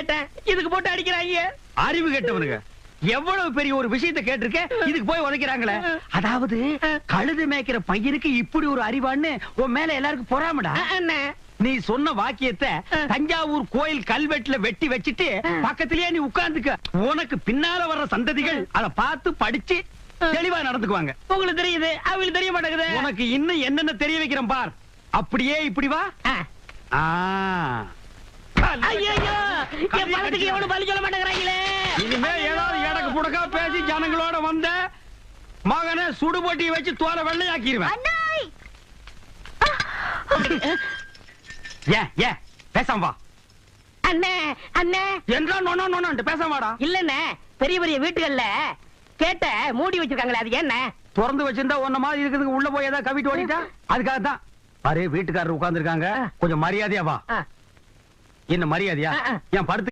கேட்டேன், இதுக்கு போட்டு அடிக்கிறாங்க. அறிவு கேட்டவனுங்க எவ்வளவு பெரிய ஒரு விஷயத்தை கேட்டிருக்க, இதுக்கு போய் உதைக்கிறாங்களே. அதாவது கழுது மேய்க்கிற பையனுக்கு இப்படி ஒரு அறிவான்னு உன் மேல எல்லாருக்கும் பொறாமடா. அண்ணே, நீ சொன்ன வாக்கியத்தை தஞ்சாவூர் கோயில் கல்வெட்டுல வெட்டி வச்சிட்டு பக்கத்திலேயே நீ உட்கார்ந்துக்க. உனக்கு பின்னால வர்ற சந்ததிகள் அதை பார்த்து படிச்சு தெளிவா நடந்துக்குவாங்க. உங்களுக்கு தெரியுது, அவங்களுக்கு தெரிய மாட்டேங்குது. உனக்கு இன்னும் என்னென்ன தெரிய வைக்கிறேன் பார். அப்படியே இப்படி வா. ஐயோ, என் பணத்துக்கு எவ்வளவு பலி சொல்ல மாட்டேங்கிறாங்களே. இனிமே ஏதாவது எடக்கு புடக்கா பேசி ஜனங்களோட வந்த மகனை சுடுபொட்டியை வச்சு தோலை வெள்ளையாக்கிடுவேன். ஏன் பேசாம வா. அண்ணே அண்ணே என்றா நோனோ நோனோ பேசாம வாடா. இல்லண்ணே, பெரிய பெரிய வீட்டுகள்ல கேட்ட மூடி வச்சிருக்காங்களே, அது என்ன? திறந்து வச்சிருந்தா ஒன்ன மாதிரி இருக்கிறதுக்கு உள்ள போய் ஏதாவது கவிட்டு ஓடிட்டா அதுக்காக தான். பாரு, வீட்டுக்காரர் உட்கார்ந்து இருக்காங்க, கொஞ்சம் மரியாதையா வா. என்ன மரியாதையா? என் படுத்து